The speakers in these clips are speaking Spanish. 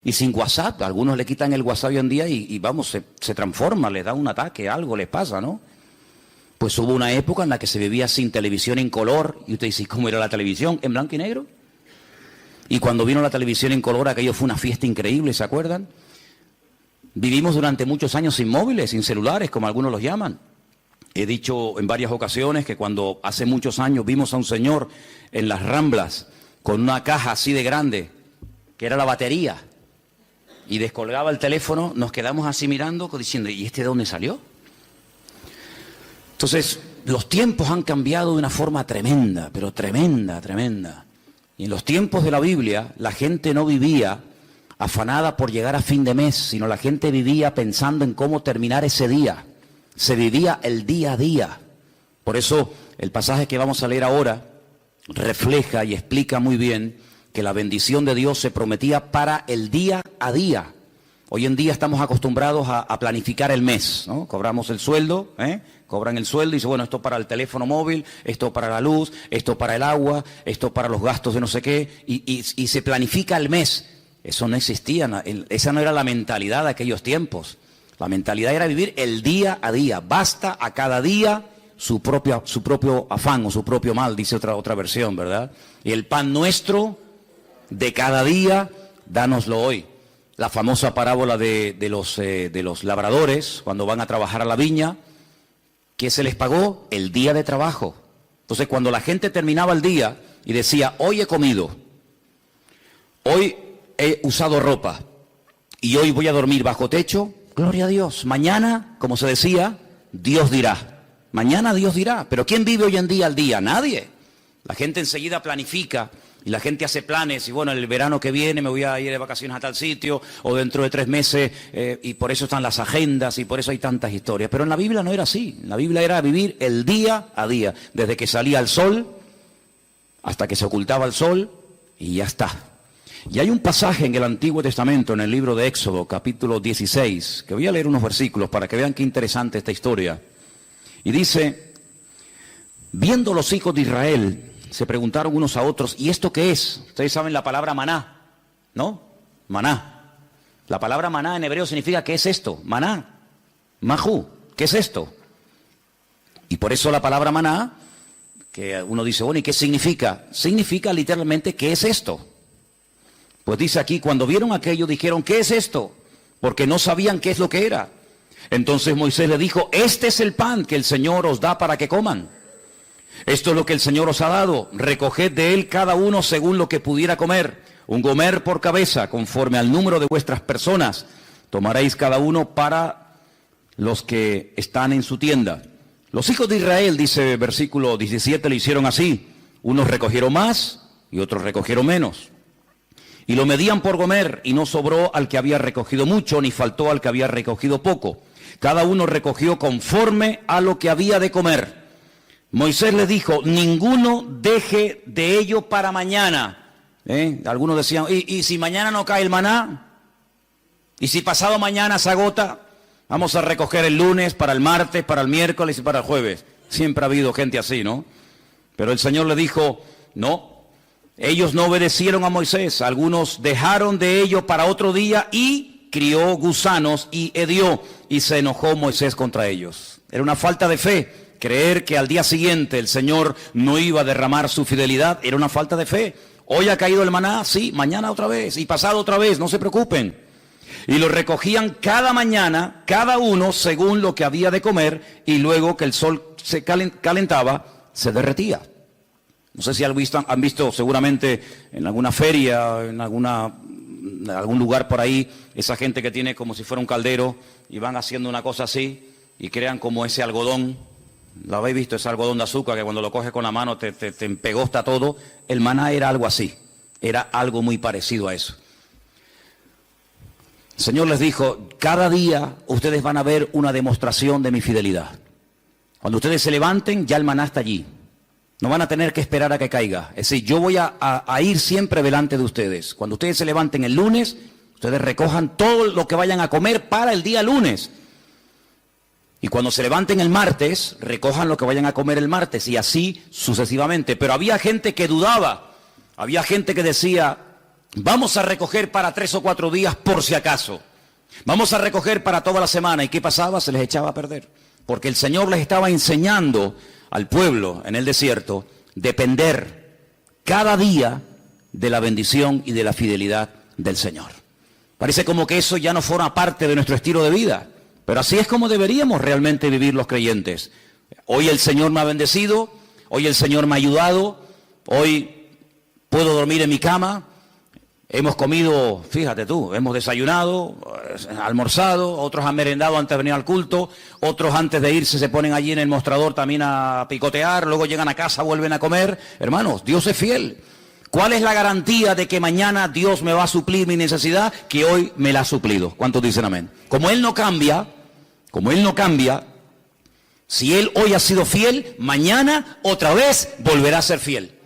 Y sin WhatsApp, algunos le quitan el WhatsApp hoy en día y vamos, se transforma, les da un ataque, algo les pasa, ¿no? Pues hubo una época en la que se vivía sin televisión en color, y usted dice, ¿cómo era la televisión? ¿En blanco y negro? Y cuando vino la televisión en color, aquello fue una fiesta increíble, ¿se acuerdan? Vivimos durante muchos años sin móviles, sin celulares, como algunos los llaman. He dicho en varias ocasiones que cuando hace muchos años vimos a un señor en las Ramblas con una caja así de grande, que era la batería, y descolgaba el teléfono, nos quedamos así mirando, diciendo, ¿y este de dónde salió? Entonces, los tiempos han cambiado de una forma tremenda, pero tremenda, tremenda. Y en los tiempos de la Biblia, la gente no vivía afanada por llegar a fin de mes, sino la gente vivía pensando en cómo terminar ese día. Se vivía el día a día. Por eso, el pasaje que vamos a leer ahora refleja y explica muy bien que la bendición de Dios se prometía para el día a día. Hoy en día estamos acostumbrados a planificar el mes, ¿no? Cobramos el sueldo, cobran el sueldo y dicen, bueno, esto para el teléfono móvil, esto para la luz, esto para el agua, esto para los gastos de no sé qué, y se planifica el mes. Eso no existía, esa no era la mentalidad de aquellos tiempos. La mentalidad era vivir el día a día. Basta a cada día su propio afán o su propio mal, dice otra versión, ¿verdad? Y el pan nuestro de cada día, dánoslo hoy. La famosa parábola de los labradores, cuando van a trabajar a la viña, ¿qué se les pagó? El día de trabajo. Entonces, cuando la gente terminaba el día y decía, hoy he comido, hoy he usado ropa y hoy voy a dormir bajo techo, gloria a Dios. Mañana, como se decía, Dios dirá. Mañana Dios dirá. Pero ¿quién vive hoy en día al día? Nadie. La gente enseguida planifica y la gente hace planes y bueno, el verano que viene me voy a ir de vacaciones a tal sitio o dentro de 3 meses y por eso están las agendas y por eso hay tantas historias. Pero en la Biblia no era así. En la Biblia era vivir el día a día, desde que salía el sol hasta que se ocultaba el sol y ya está. Y hay un pasaje en el Antiguo Testamento, en el libro de Éxodo, capítulo 16, que voy a leer unos versículos para que vean qué interesante esta historia. Y dice, viendo los hijos de Israel, se preguntaron unos a otros, ¿y esto qué es? Ustedes saben la palabra maná, ¿no? Maná. La palabra maná en hebreo significa, ¿qué es esto? Maná. Majú. ¿Qué es esto? Y por eso la palabra maná, que uno dice, bueno, ¿y qué significa? Significa literalmente, ¿qué es esto? Pues dice aquí, cuando vieron aquello, dijeron, ¿qué es esto? Porque no sabían qué es lo que era. Entonces Moisés le dijo, este es el pan que el Señor os da para que coman. Esto es lo que el Señor os ha dado, recoged de él cada uno según lo que pudiera comer, un gomer por cabeza, conforme al número de vuestras personas, tomaréis cada uno para los que están en su tienda. Los hijos de Israel, dice versículo 17, lo hicieron así, unos recogieron más y otros recogieron menos. Y lo medían por gomer, y no sobró al que había recogido mucho, ni faltó al que había recogido poco. Cada uno recogió conforme a lo que había de comer. Moisés les dijo, ninguno deje de ello para mañana. Algunos decían, ¿y si mañana no cae el maná? ¿Y si pasado mañana se agota? Vamos a recoger el lunes, para el martes, para el miércoles y para el jueves. Siempre ha habido gente así, ¿no? Pero el Señor le dijo, no, ellos no obedecieron a Moisés. Algunos dejaron de ello para otro día y crió gusanos y hedió. Y se enojó Moisés contra ellos. Era una falta de fe. Creer que al día siguiente el Señor no iba a derramar su fidelidad era una falta de fe. Hoy ha caído el maná, sí, mañana otra vez y pasado otra vez, no se preocupen. Y lo recogían cada mañana, cada uno según lo que había de comer, y luego que el sol se calentaba, se derretía. No sé si han visto seguramente en alguna feria, en algún lugar por ahí, esa gente que tiene como si fuera un caldero y van haciendo una cosa así y crean como ese algodón. ¿Lo habéis visto? Ese algodón de azúcar que cuando lo coges con la mano te empegosta todo. El maná era algo así, era algo muy parecido a eso. El Señor les dijo, cada día ustedes van a ver una demostración de mi fidelidad. Cuando ustedes se levanten, ya el maná está allí. No van a tener que esperar a que caiga. Es decir, yo voy a ir siempre delante de ustedes. Cuando ustedes se levanten el lunes, ustedes recojan todo lo que vayan a comer para el día lunes. Y cuando se levanten el martes, recojan lo que vayan a comer el martes y así sucesivamente. Pero había gente que dudaba, había gente que decía, Vamos a recoger para 3 o 4 días por si acaso. Vamos a recoger para toda la semana. ¿Y qué pasaba? Se les echaba a perder. Porque el Señor les estaba enseñando al pueblo en el desierto depender cada día de la bendición y de la fidelidad del Señor. Parece como que eso ya no forma parte de nuestro estilo de vida, pero así es como deberíamos realmente vivir los creyentes. Hoy el Señor me ha bendecido, hoy el Señor me ha ayudado, hoy puedo dormir en mi cama, hemos comido, fíjate tú, hemos desayunado, almorzado, otros han merendado antes de venir al culto, otros antes de irse se ponen allí en el mostrador también a picotear, luego llegan a casa, vuelven a comer. Hermanos, Dios es fiel. ¿Cuál es la garantía de que mañana Dios me va a suplir mi necesidad? Que hoy me la ha suplido. ¿Cuántos dicen amén? Como Él no cambia, si Él hoy ha sido fiel, mañana otra vez volverá a ser fiel.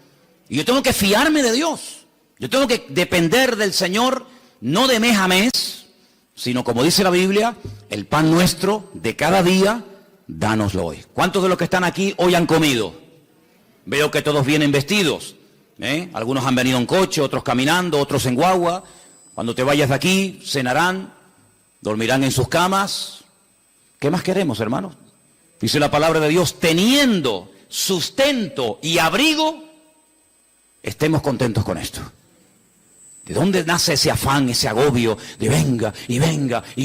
Y yo tengo que fiarme de Dios. Yo tengo que depender del Señor, no de mes a mes, sino como dice la Biblia, el pan nuestro de cada día, dánoslo hoy. ¿Cuántos de los que están aquí hoy han comido? Veo que todos vienen vestidos. Algunos han venido en coche, otros caminando, otros en guagua. Cuando te vayas de aquí, cenarán, dormirán en sus camas. ¿Qué más queremos, hermanos? Dice la palabra de Dios, teniendo sustento y abrigo, estemos contentos con esto. ¿De dónde nace ese afán, ese agobio de venga y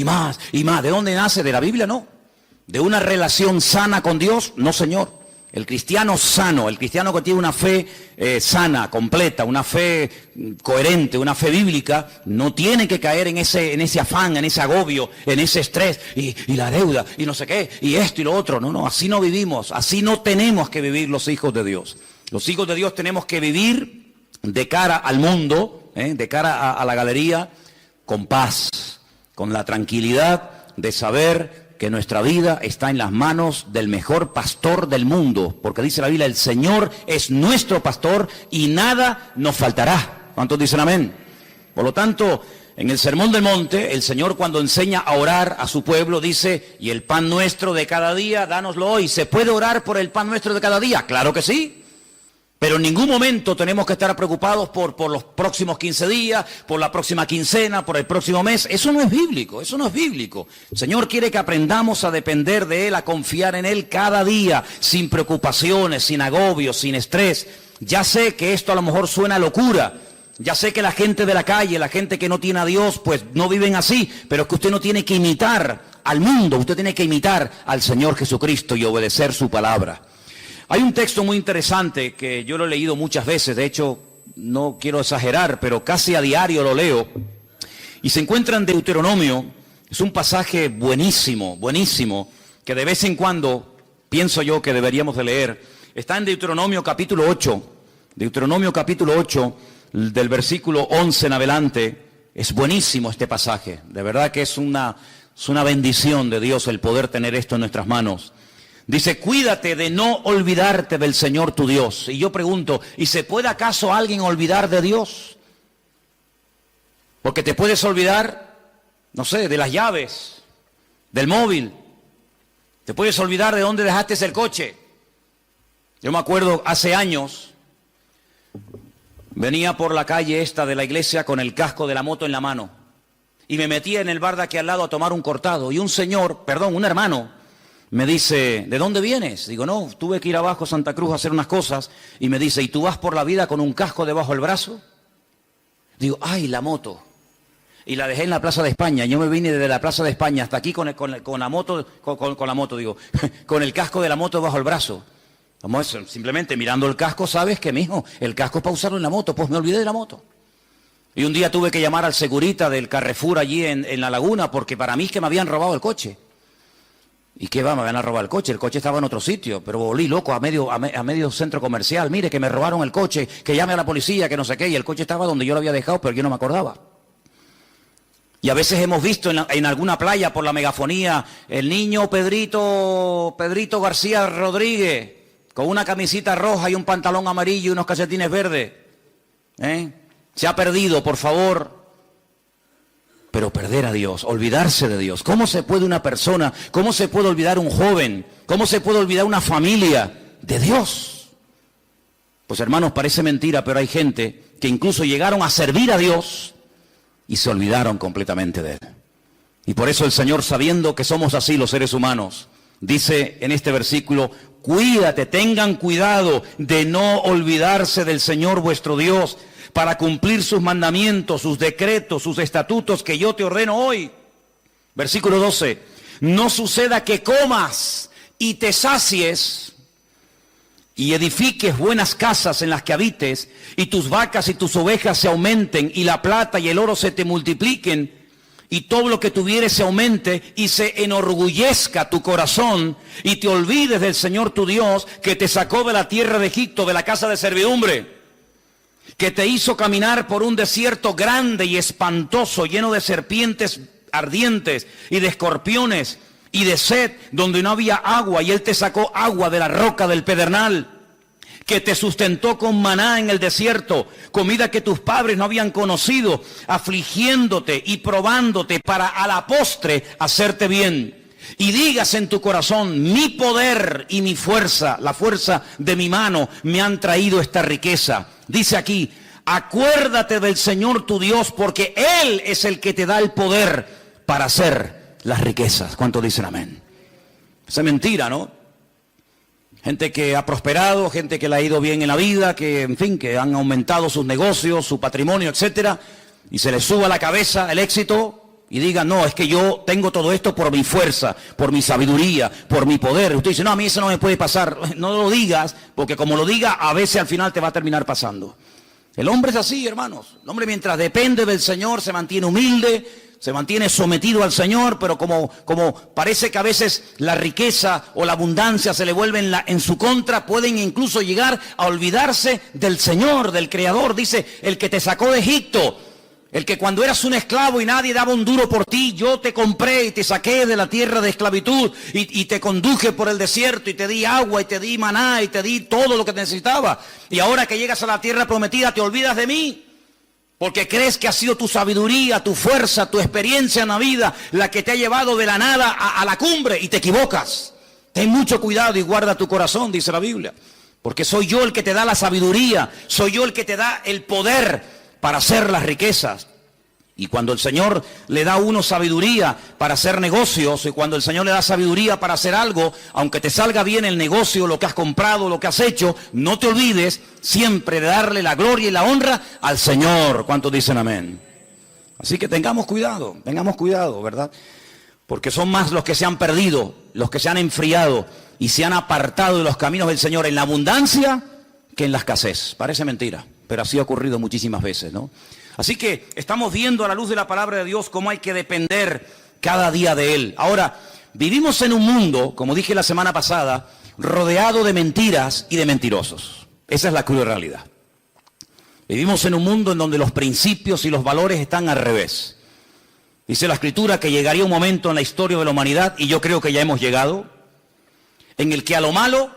más y más? ¿De dónde nace? ¿De la Biblia? No. ¿De una relación sana con Dios? No, Señor. El cristiano sano, el cristiano que tiene una fe sana, completa, una fe coherente, una fe bíblica, no tiene que caer en ese afán, en ese agobio, en ese estrés, y la deuda, y no sé qué, y esto y lo otro. No, así no vivimos, así no tenemos que vivir los hijos de Dios. Los hijos de Dios tenemos que vivir de cara al mundo, de cara a la galería, con paz, con la tranquilidad de saber que nuestra vida está en las manos del mejor pastor del mundo, porque dice la Biblia, el Señor es nuestro pastor y nada nos faltará. ¿Cuántos dicen amén? Por lo tanto, en el Sermón del Monte, el Señor cuando enseña a orar a su pueblo dice, y el pan nuestro de cada día, dánoslo hoy. ¿Se puede orar por el pan nuestro de cada día? Claro que sí. Pero en ningún momento tenemos que estar preocupados por los próximos 15 días, por la próxima quincena, por el próximo mes. Eso no es bíblico, eso no es bíblico. El Señor quiere que aprendamos a depender de Él, a confiar en Él cada día, sin preocupaciones, sin agobios, sin estrés. Ya sé que esto a lo mejor suena a locura. Ya sé que la gente de la calle, la gente que no tiene a Dios, pues no viven así. Pero es que usted no tiene que imitar al mundo, usted tiene que imitar al Señor Jesucristo y obedecer su palabra. Hay un texto muy interesante que yo lo he leído muchas veces, de hecho no quiero exagerar, pero casi a diario lo leo, y se encuentra en Deuteronomio. Es un pasaje buenísimo, buenísimo, que de vez en cuando pienso yo que deberíamos de leer. Está en Deuteronomio capítulo 8, del versículo 11 en adelante. Es buenísimo este pasaje, de verdad que es una bendición de Dios el poder tener esto en nuestras manos. Dice, cuídate de no olvidarte del Señor tu Dios. Y yo pregunto, ¿y se puede acaso alguien olvidar de Dios? Porque te puedes olvidar, no sé, de las llaves, del móvil. Te puedes olvidar de dónde dejaste el coche. Yo me acuerdo hace años, venía por la calle esta de la iglesia con el casco de la moto en la mano. Y me metía en el bar de aquí al lado a tomar un cortado. Y un hermano, me dice, ¿de dónde vienes? Digo, no, tuve que ir abajo a Santa Cruz a hacer unas cosas. Y me dice, ¿y tú vas por la vida con un casco debajo del brazo? Digo, ¡ay, la moto! Y la dejé en la Plaza de España. Yo me vine desde la Plaza de España hasta aquí con la moto, con el casco de la moto bajo el brazo. Como simplemente mirando el casco, sabes que, mijo, el casco es para usarlo en la moto. Pues me olvidé de la moto. Y un día tuve que llamar al segurita del Carrefour allí en La Laguna, porque para mí es que me habían robado el coche. ¿Y qué va? Me van a robar el coche estaba en otro sitio, pero volví loco a medio centro comercial. Mire, que me robaron el coche, que llame a la policía, que no sé qué, y el coche estaba donde yo lo había dejado, pero yo no me acordaba. Y a veces hemos visto en alguna playa por la megafonía, el niño Pedrito García Rodríguez, con una camisita roja y un pantalón amarillo y unos calcetines verdes. Se ha perdido, por favor. Pero perder a Dios, olvidarse de Dios. ¿Cómo se puede una persona, cómo se puede olvidar un joven, cómo se puede olvidar una familia de Dios? Pues hermanos, parece mentira, pero hay gente que incluso llegaron a servir a Dios y se olvidaron completamente de Él. Y por eso el Señor, sabiendo que somos así los seres humanos, dice en este versículo: cuídate, tengan cuidado de no olvidarse del Señor vuestro Dios, para cumplir sus mandamientos, sus decretos, sus estatutos que yo te ordeno hoy. Versículo 12: no suceda que comas y te sacies y edifiques buenas casas en las que habites, y tus vacas y tus ovejas se aumenten, y la plata y el oro se te multipliquen, y todo lo que tuvieres se aumente, y se enorgullezca tu corazón, y te olvides del Señor tu Dios, que te sacó de la tierra de Egipto, de la casa de servidumbre, que te hizo caminar por un desierto grande y espantoso, lleno de serpientes ardientes y de escorpiones y de sed, donde no había agua, y Él te sacó agua de la roca del pedernal, que te sustentó con maná en el desierto, comida que tus padres no habían conocido, afligiéndote y probándote para a la postre hacerte bien. Y digas en tu corazón: mi poder y mi fuerza, la fuerza de mi mano, me han traído esta riqueza. Dice aquí: acuérdate del Señor tu Dios, porque Él es el que te da el poder para hacer las riquezas. ¿Cuántos dicen amén? Esa es mentira, ¿no? Gente que ha prosperado, gente que le ha ido bien en la vida, que en fin, que han aumentado sus negocios, su patrimonio, etcétera, y se les suba a la cabeza el éxito y digan: no, es que yo tengo todo esto por mi fuerza, por mi sabiduría, por mi poder. Usted dice: no, a mí eso no me puede pasar. No lo digas, porque como lo diga, a veces al final te va a terminar pasando. El hombre es así, hermanos. El hombre, mientras depende del Señor, se mantiene humilde, se mantiene sometido al Señor, pero como parece que a veces la riqueza o la abundancia se le vuelve en su contra, pueden incluso llegar a olvidarse del Señor, del Creador. Dice: el que te sacó de Egipto, el que cuando eras un esclavo y nadie daba un duro por ti, yo te compré y te saqué de la tierra de esclavitud y te conduje por el desierto y te di agua y te di maná y te di todo lo que necesitaba. Y ahora que llegas a la tierra prometida te olvidas de mí, porque crees que ha sido tu sabiduría, tu fuerza, tu experiencia en la vida la que te ha llevado de la nada a la cumbre, y te equivocas. Ten mucho cuidado y guarda tu corazón, dice la Biblia, porque soy yo el que te da la sabiduría, soy yo el que te da el poder para hacer las riquezas. Y cuando el Señor le da a uno sabiduría para hacer negocios, y cuando el Señor le da sabiduría para hacer algo, aunque te salga bien el negocio, lo que has comprado, lo que has hecho, no te olvides siempre de darle la gloria y la honra al Señor. ¿Cuántos dicen amén? Así que tengamos cuidado, ¿verdad? Porque son más los que se han perdido, los que se han enfriado y se han apartado de los caminos del Señor en la abundancia que en la escasez. Parece mentira, pero así ha ocurrido muchísimas veces, ¿no? Así que estamos viendo a la luz de la palabra de Dios cómo hay que depender cada día de Él. Ahora, vivimos en un mundo, como dije la semana pasada, rodeado de mentiras y de mentirosos. Esa es la cruda realidad. Vivimos en un mundo en donde los principios y los valores están al revés. Dice la Escritura que llegaría un momento en la historia de la humanidad, y yo creo que ya hemos llegado, en el que a lo malo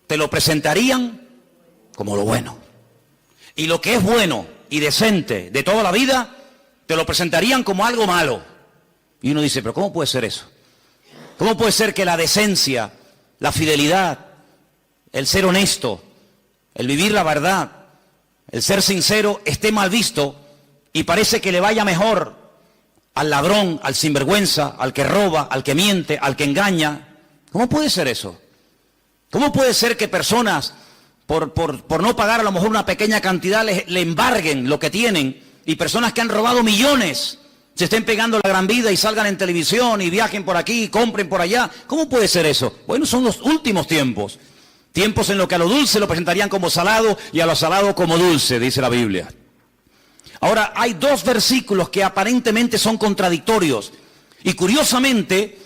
te lo presentarían como lo bueno. Y lo que es bueno y decente de toda la vida, te lo presentarían como algo malo. Y uno dice: pero ¿cómo puede ser eso? ¿Cómo puede ser que la decencia, la fidelidad, el ser honesto, el vivir la verdad, el ser sincero esté mal visto y parece que le vaya mejor al ladrón, al sinvergüenza, al que roba, al que miente, al que engaña? ¿Cómo puede ser eso? ¿Cómo puede ser que personas por no pagar a lo mejor una pequeña cantidad le embarguen lo que tienen, y personas que han robado millones se estén pegando la gran vida y salgan en televisión y viajen por aquí y compren por allá? ¿Cómo puede ser eso? Bueno, son los últimos tiempos, tiempos en los que a lo dulce lo presentarían como salado y a lo salado como dulce, dice la Biblia. Ahora, hay dos versículos que aparentemente son contradictorios, y curiosamente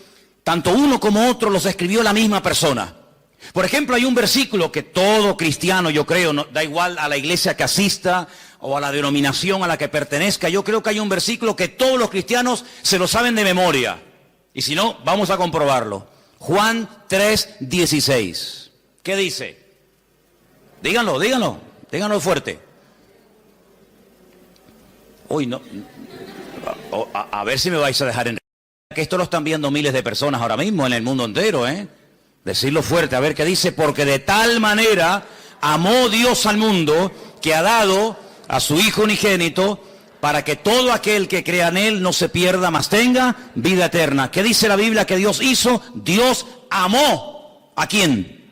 tanto uno como otro los escribió la misma persona. Por ejemplo, hay un versículo que todo cristiano, yo creo, no, da igual a la iglesia que asista o a la denominación a la que pertenezca, yo creo que hay un versículo que todos los cristianos se lo saben de memoria. Y si no, vamos a comprobarlo. Juan 3:16. ¿Qué dice? Díganlo fuerte. Uy, no. A ver si me vais a dejar en... Que esto lo están viendo miles de personas ahora mismo en el mundo entero, ¿eh? Decirlo fuerte, a ver qué dice: porque de tal manera amó Dios al mundo que ha dado a su Hijo unigénito, para que todo aquel que crea en Él no se pierda, mas tenga vida eterna. ¿Qué dice la Biblia que Dios hizo? Dios amó. ¿A quién?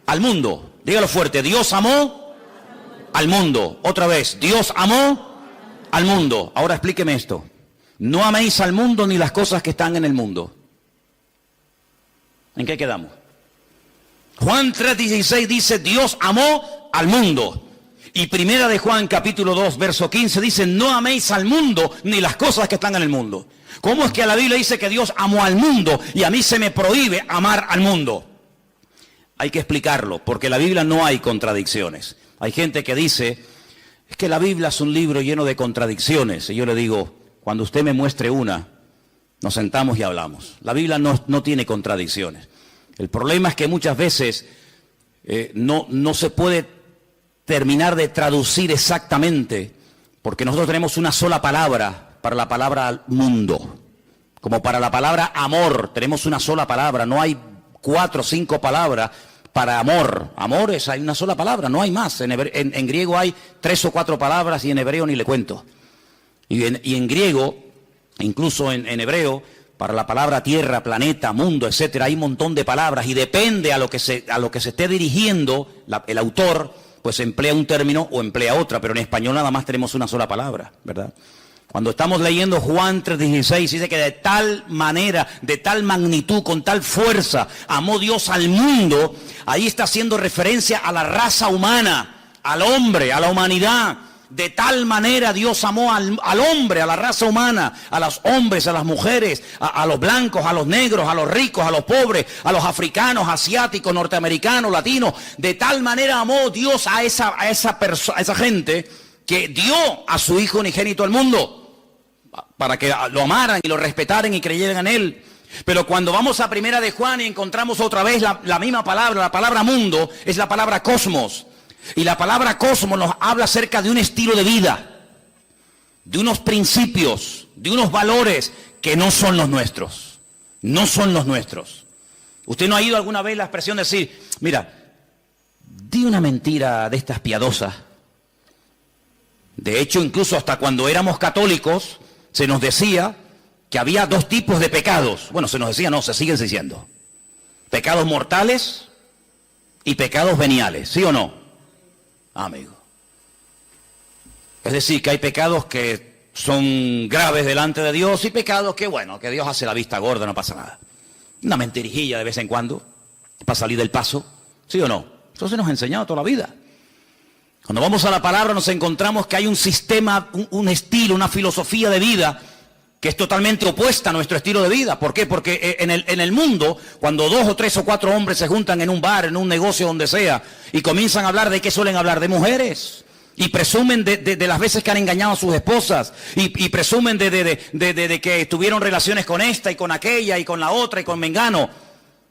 Al mundo. Dígalo fuerte, Dios amó al mundo. Otra vez, Dios amó al mundo. Ahora explíqueme esto. No améis al mundo ni las cosas que están en el mundo. ¿En qué quedamos? Juan 3:16 dice, Dios amó al mundo. Y primera de Juan capítulo 2 verso 15 dice, no améis al mundo ni las cosas que están en el mundo. ¿Cómo es que la Biblia dice que Dios amó al mundo y a mí se me prohíbe amar al mundo? Hay que explicarlo, porque en la Biblia no hay contradicciones. Hay gente que dice, es que la Biblia es un libro lleno de contradicciones. Y yo le digo, cuando usted me muestre una, nos sentamos y hablamos. La Biblia no tiene contradicciones. El problema es que muchas veces no se puede terminar de traducir exactamente, porque nosotros tenemos una sola palabra para la palabra mundo. Como para la palabra amor, tenemos una sola palabra, no hay 4 o 5 palabras para amor. Amor hay una sola palabra, no hay más. En griego hay 3 o 4 palabras y en hebreo ni le cuento. Y en griego, incluso en hebreo, para la palabra tierra, planeta, mundo, etcétera, hay un montón de palabras y depende a lo que se esté dirigiendo el autor, pues emplea un término o emplea otra, pero en español nada más tenemos una sola palabra, ¿verdad? Cuando estamos leyendo Juan 3:16, dice que de tal manera, de tal magnitud, con tal fuerza, amó Dios al mundo. Ahí está haciendo referencia a la raza humana, al hombre, a la humanidad. De tal manera Dios amó al hombre, a la raza humana, a los hombres, a las mujeres, a los blancos, a los negros, a los ricos, a los pobres, a los africanos, asiáticos, norteamericanos, latinos. De tal manera amó Dios a esa gente que dio a su Hijo unigénito al mundo, para que lo amaran y lo respetaran y creyeran en Él. Pero cuando vamos a primera de Juan y encontramos otra vez la misma palabra, la palabra mundo, es la palabra cosmos. Y la palabra cosmos nos habla acerca de un estilo de vida, de unos principios, de unos valores que no son los nuestros. No son los nuestros. ¿Usted no ha oído alguna vez la expresión de decir, mira, di una mentira de estas piadosas? De hecho, incluso hasta cuando éramos católicos, se nos decía que había 2 tipos de pecados. Bueno, se nos decía, no, se siguen diciendo. Pecados mortales y pecados veniales, ¿sí o no? Amigo. Es decir, que hay pecados que son graves delante de Dios y pecados que, bueno, que Dios hace la vista gorda, no pasa nada. Una mentirijilla de vez en cuando, para salir del paso, ¿sí o no? Eso se nos ha enseñado toda la vida. Cuando vamos a la palabra nos encontramos que hay un sistema, un estilo, una filosofía de vida que es totalmente opuesta a nuestro estilo de vida. ¿Por qué? Porque en el mundo, cuando 2 o 3 o 4 hombres se juntan en un bar, en un negocio, donde sea, y comienzan a hablar, ¿de qué suelen hablar? De mujeres. Y presumen de las veces que han engañado a sus esposas. Y presumen de que tuvieron relaciones con esta y con aquella y con la otra y con mengano.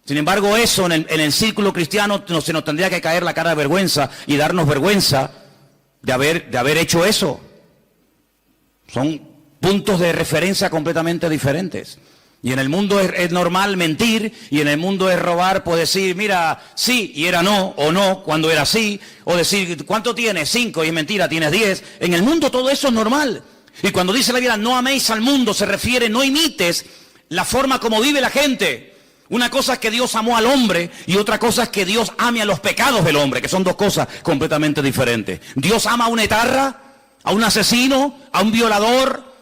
Sin embargo, eso en el círculo cristiano se nos tendría que caer la cara de vergüenza y darnos vergüenza de haber hecho eso. Son puntos de referencia completamente diferentes. Y en el mundo es normal mentir, y en el mundo es robar, pues decir, mira, sí, y era no, o no, cuando era sí, o decir, ¿cuánto tienes? 5, y es mentira, tienes 10. En el mundo todo eso es normal. Y cuando dice la Biblia, no améis al mundo, se refiere, no imites la forma como vive la gente. Una cosa es que Dios amó al hombre y otra cosa es que Dios ame a los pecados del hombre, que son 2 cosas completamente diferentes. ¿Dios ama a un etarra, a un asesino, a un violador?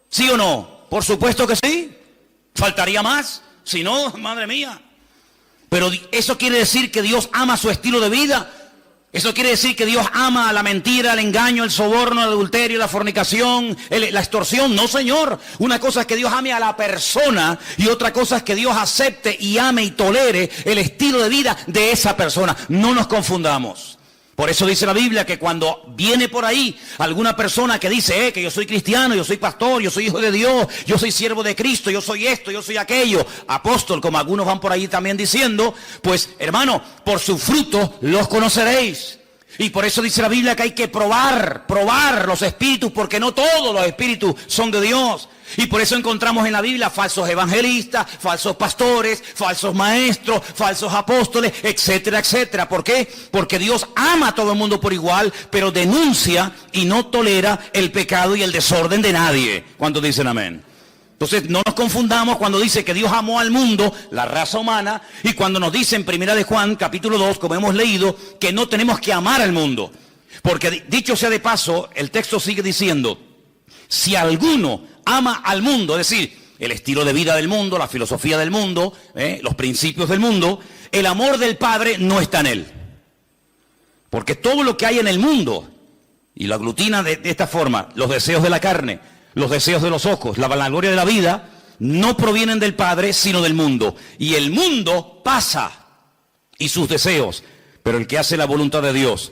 ¿Sí o no? Por supuesto que sí. ¿Faltaría más? Si no, madre mía. Pero eso quiere decir que Dios ama su estilo de vida. Eso quiere decir que Dios ama la mentira, el engaño, el soborno, el adulterio, la fornicación, la extorsión. No, Señor. Una cosa es que Dios ame a la persona y otra cosa es que Dios acepte y ame y tolere el estilo de vida de esa persona. No nos confundamos. Por eso dice la Biblia que cuando viene por ahí alguna persona que dice que yo soy cristiano, yo soy pastor, yo soy hijo de Dios, yo soy siervo de Cristo, yo soy esto, yo soy aquello, apóstol, como algunos van por ahí también diciendo, pues hermano, por sus frutos los conoceréis. Y por eso dice la Biblia que hay que probar los espíritus, porque no todos los espíritus son de Dios. Y por eso encontramos en la Biblia falsos evangelistas, falsos pastores, falsos maestros, falsos apóstoles, etcétera, etcétera. ¿Por qué? Porque Dios ama a todo el mundo por igual, pero denuncia y no tolera el pecado y el desorden de nadie. ¿Cuántos dicen amén? Entonces no nos confundamos cuando dice que Dios amó al mundo, la raza humana, y cuando nos dice en 1 de Juan, capítulo 2, como hemos leído, que no tenemos que amar al mundo. Porque dicho sea de paso, el texto sigue diciendo, si alguno ama al mundo, es decir, el estilo de vida del mundo, la filosofía del mundo, los principios del mundo, el amor del Padre no está en él. Porque todo lo que hay en el mundo, y lo aglutina de esta forma, los deseos de la carne, los deseos de los ojos, la vanagloria de la vida, no provienen del Padre, sino del mundo. Y el mundo pasa, y sus deseos, pero el que hace la voluntad de Dios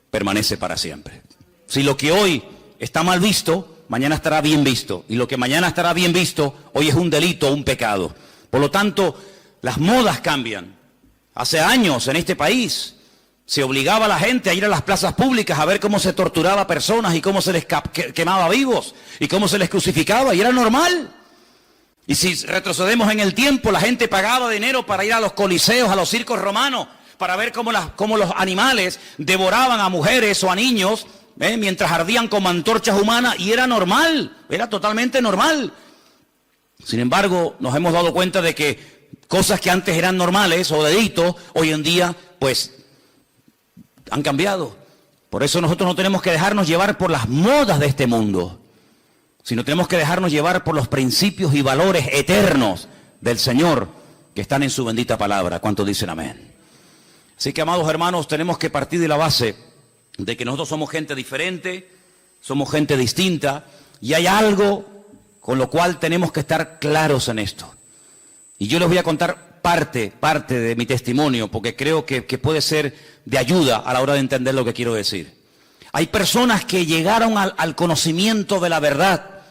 permanece para siempre. Si lo que hoy está mal visto, mañana estará bien visto. Y lo que mañana estará bien visto, hoy es un delito, un pecado. Por lo tanto, las modas cambian. Hace años en este país se obligaba a la gente a ir a las plazas públicas a ver cómo se torturaba a personas y cómo se les quemaba vivos y cómo se les crucificaba, y era normal. Y si retrocedemos en el tiempo, la gente pagaba dinero para ir a los coliseos, a los circos romanos, para ver cómo los animales devoraban a mujeres o a niños, mientras ardían como antorchas humanas, y era normal, era totalmente normal. Sin embargo, nos hemos dado cuenta de que cosas que antes eran normales o delitos, hoy en día, pues, han cambiado. Por eso nosotros no tenemos que dejarnos llevar por las modas de este mundo, sino tenemos que dejarnos llevar por los principios y valores eternos del Señor que están en su bendita palabra. ¿Cuántos dicen amén? Así que, amados hermanos, tenemos que partir de la base de que nosotros somos gente diferente, somos gente distinta, y hay algo con lo cual tenemos que estar claros en esto. Y yo les voy a contar parte de mi testimonio, porque creo que puede ser de ayuda a la hora de entender lo que quiero decir. Hay personas que llegaron al conocimiento de la verdad.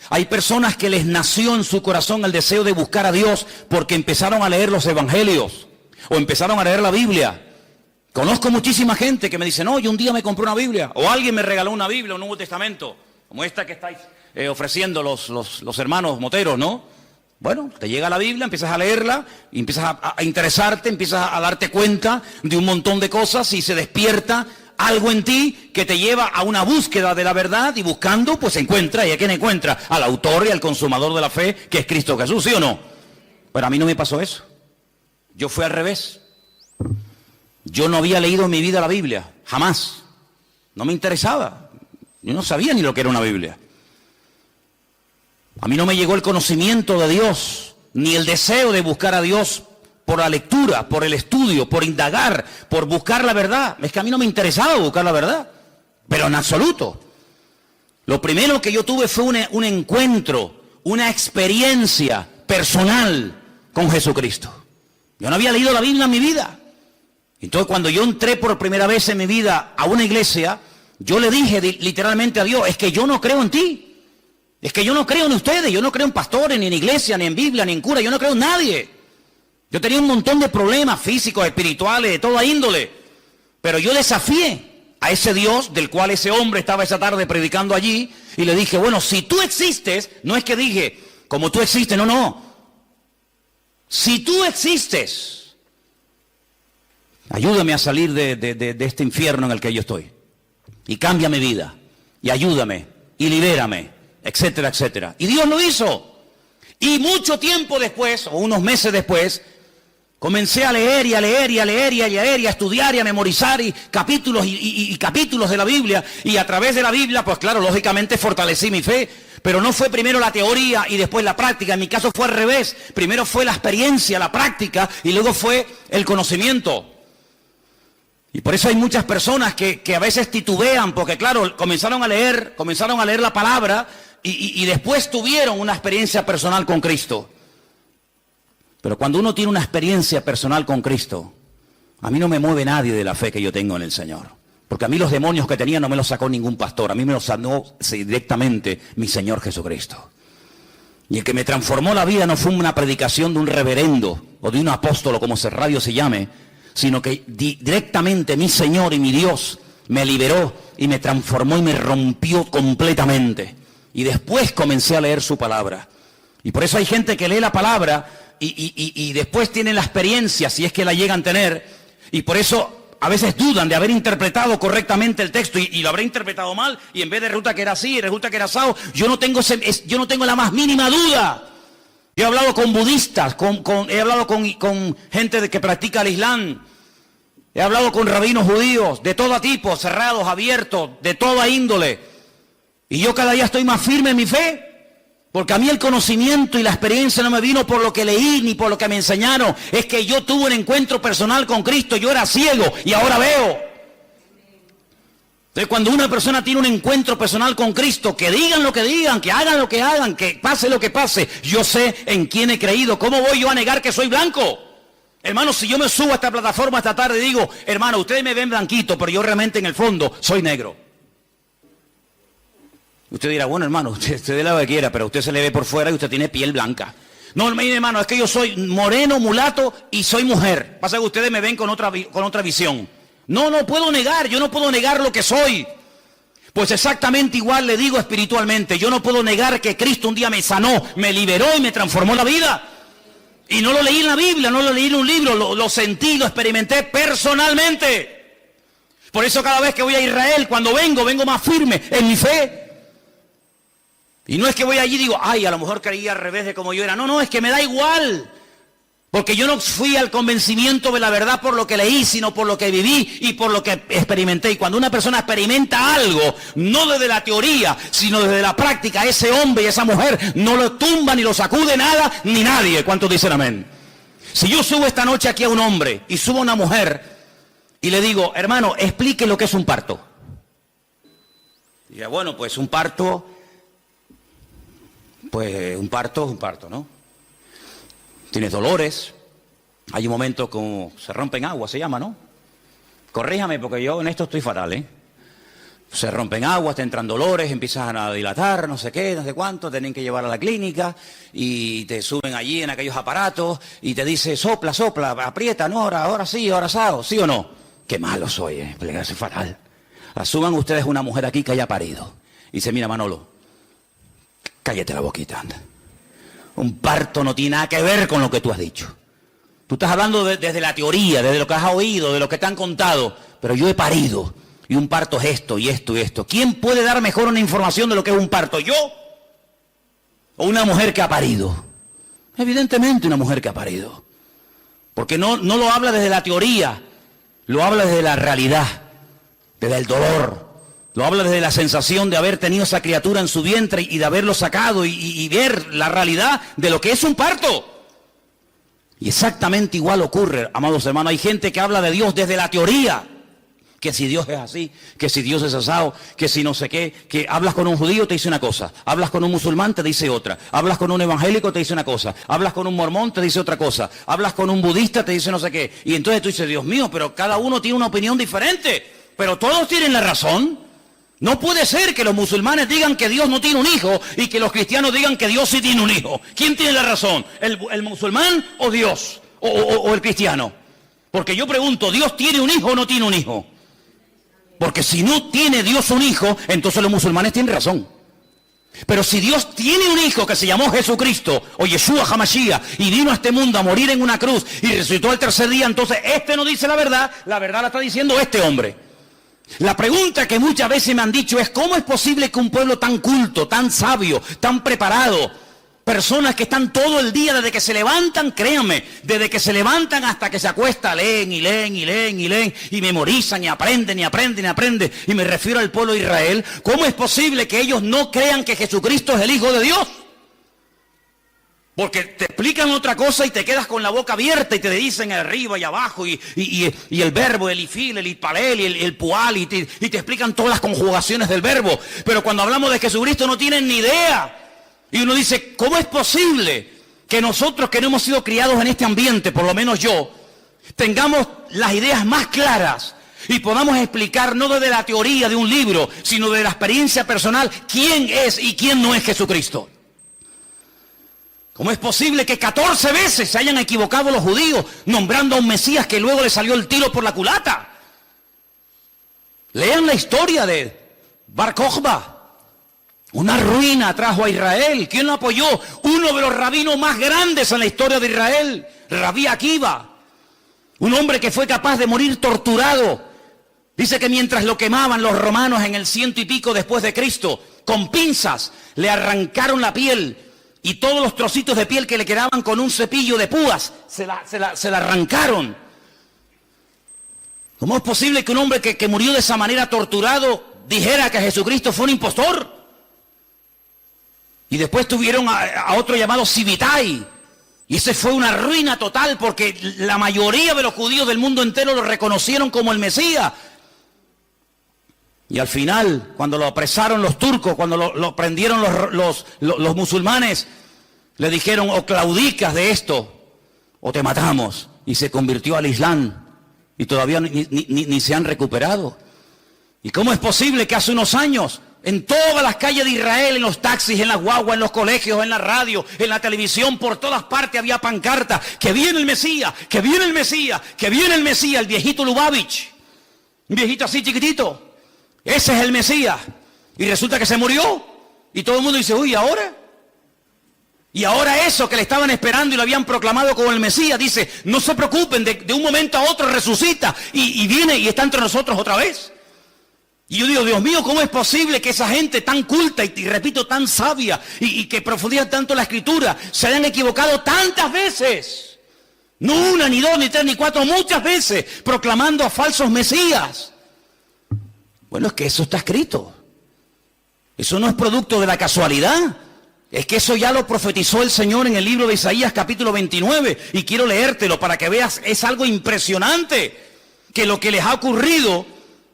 Hay personas que les nació en su corazón el deseo de buscar a Dios porque empezaron a leer los evangelios o empezaron a leer la Biblia. Conozco muchísima gente que me dice, no, yo un día me compré una Biblia, o alguien me regaló una Biblia, un Nuevo Testamento, como esta que estáis ofreciendo los hermanos moteros, ¿no? Bueno, te llega la Biblia, empiezas a leerla, y empiezas a interesarte, empiezas a darte cuenta de un montón de cosas y se despierta algo en ti que te lleva a una búsqueda de la verdad, y buscando, pues encuentra. ¿Y a quién encuentra? Al autor y al consumador de la fe, que es Cristo Jesús, ¿sí o no? Pero a mí no me pasó eso. Yo fui al revés. Yo no había leído en mi vida la Biblia, jamás. No me interesaba. Yo no sabía ni lo que era una Biblia. A mí no me llegó el conocimiento de Dios, ni el deseo de buscar a Dios por la lectura, por el estudio, por indagar, por buscar la verdad. Es que a mí no me interesaba buscar la verdad, pero en absoluto. Lo primero que yo tuve fue un encuentro, una experiencia personal con Jesucristo. Yo no había leído la Biblia en mi vida. Entonces, cuando yo entré por primera vez en mi vida a una iglesia, yo le dije literalmente a Dios, es que yo no creo en ti. Es que yo no creo en ustedes, yo no creo en pastores, ni en iglesia, ni en Biblia, ni en cura, yo no creo en nadie. Yo tenía un montón de problemas físicos, espirituales, de toda índole. Pero yo desafié a ese Dios del cual ese hombre estaba esa tarde predicando allí, y le dije, bueno, si tú existes, no es que dije, como tú existes, no. Si tú existes, ayúdame a salir de este infierno en el que yo estoy. Y cambia mi vida, y ayúdame, y libérame, etcétera, etcétera. Y Dios lo hizo. Y mucho tiempo después, o unos meses después, comencé a leer y a leer y a leer y a leer y a estudiar y a memorizar capítulos y capítulos de la Biblia. Y a través de la Biblia, pues claro, lógicamente fortalecí mi fe. Pero no fue primero la teoría y después la práctica. En mi caso fue al revés. Primero fue la experiencia, la práctica, y luego fue el conocimiento. Y por eso hay muchas personas que a veces titubean, porque claro, comenzaron a leer la palabra y después tuvieron una experiencia personal con Cristo. Pero cuando uno tiene una experiencia personal con Cristo, a mí no me mueve nadie de la fe que yo tengo en el Señor. Porque a mí los demonios que tenía no me los sacó ningún pastor, a mí me los sanó directamente mi Señor Jesucristo. Y el que me transformó la vida no fue una predicación de un reverendo o de un apóstol, o como radio se llame, sino que directamente mi Señor y mi Dios me liberó y me transformó y me rompió completamente. y después comencé a leer su palabra. Y por eso hay gente que lee la palabra y después tienen la experiencia, si es que la llegan a tener, y por eso a veces dudan de haber interpretado correctamente el texto y lo habré interpretado mal, y en vez de resulta que era así, resulta que era asado. Yo no tengo la más mínima duda. Yo he hablado con budistas, he hablado con gente que practica el Islam, he hablado con rabinos judíos de todo tipo, cerrados, abiertos, de toda índole. Y yo cada día estoy más firme en mi fe, porque a mí el conocimiento y la experiencia no me vino por lo que leí ni por lo que me enseñaron. Es que yo tuve un encuentro personal con Cristo, yo era ciego y ahora veo. Entonces, cuando una persona tiene un encuentro personal con Cristo, que digan lo que digan, que hagan lo que hagan, que pase lo que pase, yo sé en quién he creído. ¿Cómo voy yo a negar que soy blanco? Hermano, si yo me subo a esta plataforma esta tarde y digo, hermano, ustedes me ven blanquito, pero yo realmente en el fondo soy negro. Usted dirá, bueno, hermano, usted dé lo que quiera, pero usted se le ve por fuera y usted tiene piel blanca. No, mire, hermano, es que yo soy moreno, mulato y soy mujer. Pasa que ustedes me ven con otra visión. No puedo negar, yo no puedo negar lo que soy. Pues exactamente igual le digo espiritualmente, yo no puedo negar que Cristo un día me sanó, me liberó y me transformó la vida. Y no lo leí en la Biblia, no lo leí en un libro, lo sentí, lo experimenté personalmente. Por eso cada vez que voy a Israel, cuando vengo más firme en mi fe. Y no es que voy allí y digo, ay, a lo mejor creía al revés de como yo era. No, es que me da igual. Porque yo no fui al convencimiento de la verdad por lo que leí, sino por lo que viví y por lo que experimenté. Y cuando una persona experimenta algo, no desde la teoría, sino desde la práctica, ese hombre y esa mujer no lo tumba, ni lo sacude nada, ni nadie. ¿Cuántos dicen amén? Si yo subo esta noche aquí a un hombre y subo a una mujer y le digo, hermano, explique lo que es un parto. Y ya, bueno, pues un parto, ¿no? Tienes dolores, hay un momento como se rompen aguas, se llama, ¿no? Corríjame porque yo en esto estoy fatal, ¿eh? Se rompen aguas, te entran dolores, empiezan a dilatar, no sé qué, no sé cuánto, tienen que llevar a la clínica y te suben allí en aquellos aparatos y te dice, sopla, aprieta, no, ahora sí, ahora asado, ¿sí o no? Qué malo soy, plegarse fatal. Asuman ustedes una mujer aquí que haya parido y dice, mira Manolo, cállate la boquita, anda. Un parto no tiene nada que ver con lo que tú has dicho. Tú estás hablando desde la teoría, desde lo que has oído, de lo que te han contado. Pero yo he parido. Y un parto es esto y esto y esto. ¿Quién puede dar mejor una información de lo que es un parto? ¿Yo? ¿O una mujer que ha parido? Evidentemente una mujer que ha parido. Porque no lo habla desde la teoría. Lo habla desde la realidad. Desde el dolor. Lo habla desde la sensación de haber tenido esa criatura en su vientre y de haberlo sacado y ver la realidad de lo que es un parto. Y exactamente igual ocurre, amados hermanos. Hay gente que habla de Dios desde la teoría. Que si Dios es así, que si Dios es asado, que si no sé qué. Que hablas con un judío, te dice una cosa. Hablas con un musulmán, te dice otra. Hablas con un evangélico, te dice una cosa. Hablas con un mormón, te dice otra cosa. Hablas con un budista, te dice no sé qué. Y entonces tú dices, Dios mío, pero cada uno tiene una opinión diferente. Pero todos tienen la razón. No puede ser que los musulmanes digan que Dios no tiene un hijo y que los cristianos digan que Dios sí tiene un hijo. ¿Quién tiene la razón? ¿El musulmán o Dios? ¿O el cristiano? Porque yo pregunto, ¿Dios tiene un hijo o no tiene un hijo? Porque si no tiene Dios un hijo, entonces los musulmanes tienen razón. Pero si Dios tiene un hijo que se llamó Jesucristo, o Yeshua HaMashiach, y vino a este mundo a morir en una cruz y resucitó al tercer día, entonces este no dice la verdad la está diciendo este hombre. La pregunta que muchas veces me han dicho es, ¿cómo es posible que un pueblo tan culto, tan sabio, tan preparado, personas que están todo el día desde que se levantan, créanme, desde que se levantan hasta que se acuesta, leen y memorizan y aprenden, y me refiero al pueblo de Israel, ¿cómo es posible que ellos no crean que Jesucristo es el Hijo de Dios? Porque te explican otra cosa y te quedas con la boca abierta y te dicen arriba y abajo y el verbo, el ifil, el ipalel, el pual y te explican todas las conjugaciones del verbo. Pero cuando hablamos de Jesucristo no tienen ni idea. Y uno dice, ¿cómo es posible que nosotros que no hemos sido criados en este ambiente, por lo menos yo, tengamos las ideas más claras y podamos explicar no desde la teoría de un libro, sino de la experiencia personal, quién es y quién no es Jesucristo? ¿Cómo es posible que 14 veces se hayan equivocado los judíos nombrando a un Mesías que luego le salió el tiro por la culata? Lean la historia de Bar Kokhba, Una ruina trajo a Israel. ¿Quién lo apoyó? Uno de los rabinos más grandes en la historia de Israel, Rabí Akiva. Un hombre que fue capaz de morir torturado. Dice que mientras lo quemaban los romanos en el 100 y pico después de Cristo, con pinzas le arrancaron la piel y todos los trocitos de piel que le quedaban con un cepillo de púas se la arrancaron. ¿Cómo es posible que un hombre que murió de esa manera torturado dijera que Jesucristo fue un impostor? Y después tuvieron a otro llamado Sibitai. Y ese fue una ruina total porque la mayoría de los judíos del mundo entero lo reconocieron como el Mesías. Y al final, cuando lo apresaron los turcos, cuando lo prendieron los musulmanes, le dijeron: o claudicas de esto o te matamos. Y se convirtió al Islam. Y todavía ni se han recuperado. ¿Y cómo es posible que hace unos años, en todas las calles de Israel, en los taxis, en las guaguas, en los colegios, en la radio, en la televisión, por todas partes había pancartas: que viene el Mesías, que viene el Mesías, que viene el Mesías, el viejito Lubavitch, un viejito así chiquitito, ese es el Mesías? Y resulta que se murió, y todo el mundo dice: uy, ¿ahora? Y ahora eso que le estaban esperando y lo habían proclamado como el Mesías, dice: no se preocupen, de un momento a otro resucita y viene y está entre nosotros otra vez. Y yo digo: Dios mío, ¿cómo es posible que esa gente tan culta y repito, tan sabia y que profundiza tanto la Escritura se hayan equivocado tantas veces? No una, ni dos, ni tres, ni cuatro, muchas veces, proclamando a falsos Mesías. Bueno, es que eso está escrito. Eso no es producto de la casualidad. Es que eso ya lo profetizó el Señor en el libro de Isaías capítulo 29. Y quiero leértelo para que veas, es algo impresionante. Que lo que les ha ocurrido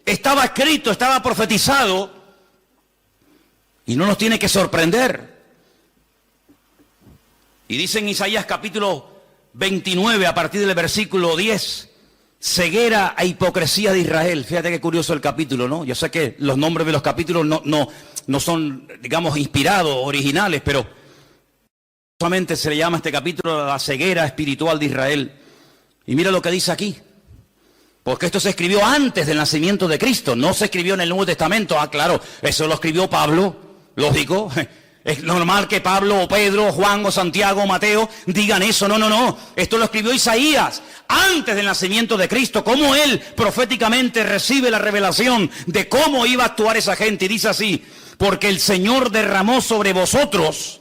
estaba escrito, estaba profetizado. Y no nos tiene que sorprender. Y dice en Isaías capítulo 29, a partir del versículo 10, ceguera e hipocresía de Israel. Fíjate qué curioso el capítulo, ¿no? Yo sé que los nombres de los capítulos no son, digamos, inspirados, originales, pero solamente se le llama a este capítulo la ceguera espiritual de Israel. Y mira lo que dice aquí. Porque esto se escribió antes del nacimiento de Cristo, no se escribió en el Nuevo Testamento. Ah, claro, eso lo escribió Pablo, lógico. Es normal que Pablo o Pedro o Juan o Santiago o Mateo digan eso. No. Esto lo escribió Isaías antes del nacimiento de Cristo. Cómo él proféticamente recibe la revelación de cómo iba a actuar esa gente. Y dice así: porque el Señor derramó sobre vosotros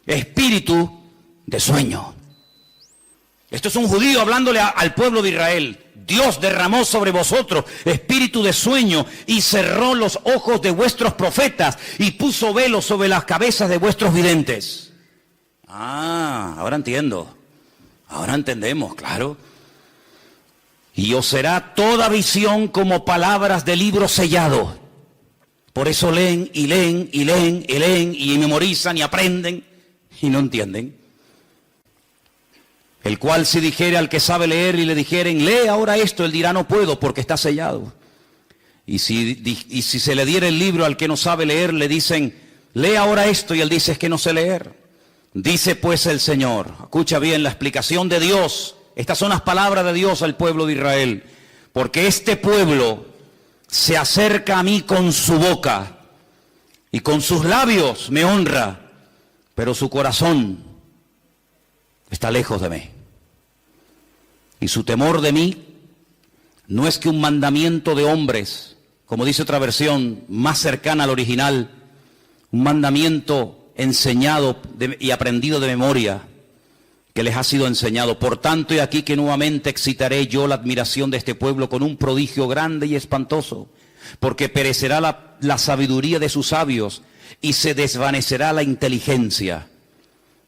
espíritu de sueño. Esto es un judío hablándole al pueblo de Israel. Dios derramó sobre vosotros espíritu de sueño y cerró los ojos de vuestros profetas y puso velo sobre las cabezas de vuestros videntes. Ah, ahora entiendo. Ahora entendemos, claro. Y os será toda visión como palabras de libro sellado. Por eso leen y leen y leen y leen y memorizan y aprenden y no entienden. El cual si dijere al que sabe leer y le dijeren: lee ahora esto, él dirá: no puedo, porque está sellado. Y si se le diera el libro al que no sabe leer, le dicen: lee ahora esto, y él dice: es que no sé leer. Dice pues el Señor, escucha bien la explicación de Dios, estas son las palabras de Dios al pueblo de Israel: porque este pueblo se acerca a mí con su boca y con sus labios me honra, pero su corazón está lejos de mí. Y su temor de mí no es que un mandamiento de hombres, como dice otra versión más cercana al original, un mandamiento enseñado y aprendido de memoria, que les ha sido enseñado. Por tanto, he aquí que nuevamente excitaré yo la admiración de este pueblo con un prodigio grande y espantoso, porque perecerá la sabiduría de sus sabios y se desvanecerá la inteligencia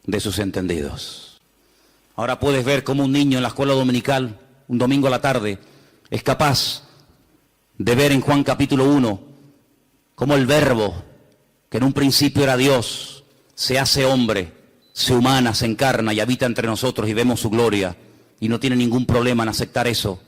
de sus entendidos. Ahora puedes ver cómo un niño en la escuela dominical, un domingo a la tarde, es capaz de ver en Juan capítulo 1, cómo el Verbo, que en un principio era Dios, se hace hombre, se humana, se encarna y habita entre nosotros y vemos su gloria. Y no tiene ningún problema en aceptar eso.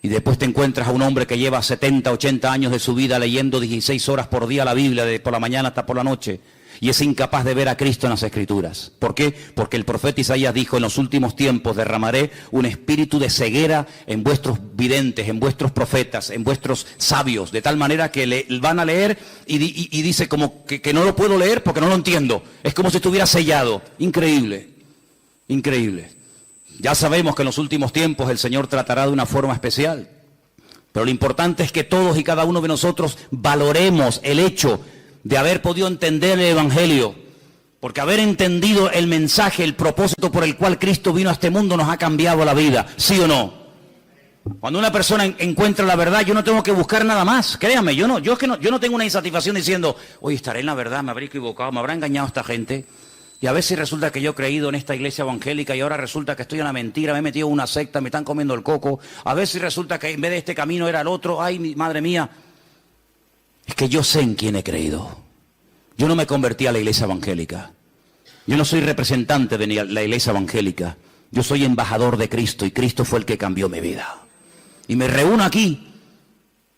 Y después te encuentras a un hombre que lleva 70, 80 años de su vida leyendo 16 horas por día la Biblia, por la mañana hasta por la noche. y es incapaz de ver a Cristo en las Escrituras. ¿Por qué? Porque el profeta Isaías dijo: en los últimos tiempos derramaré un espíritu de ceguera en vuestros videntes, en vuestros profetas, en vuestros sabios, de tal manera que van a leer y dice como que no lo puedo leer porque no lo entiendo. Es como si estuviera sellado. Increíble, increíble. Ya sabemos que en los últimos tiempos el Señor tratará de una forma especial. Pero lo importante es que todos y cada uno de nosotros valoremos el hecho de haber podido entender el Evangelio, porque haber entendido el mensaje, el propósito por el cual Cristo vino a este mundo nos ha cambiado la vida, ¿sí o no? Cuando una persona encuentra la verdad, yo no tengo que buscar nada más, créame, yo no tengo una insatisfacción diciendo: oye, estaré en la verdad, me habré equivocado, me habrá engañado esta gente. Y a veces resulta que yo he creído en esta iglesia evangélica y ahora resulta que estoy en la mentira, me he metido en una secta, me están comiendo el coco. A veces resulta que en vez de este camino era el otro. Ay, madre mía. Es que yo sé en quién he creído. Yo no me convertí a la iglesia evangélica. Yo no soy representante de la iglesia evangélica. Yo soy embajador de Cristo y Cristo fue el que cambió mi vida. Y me reúno aquí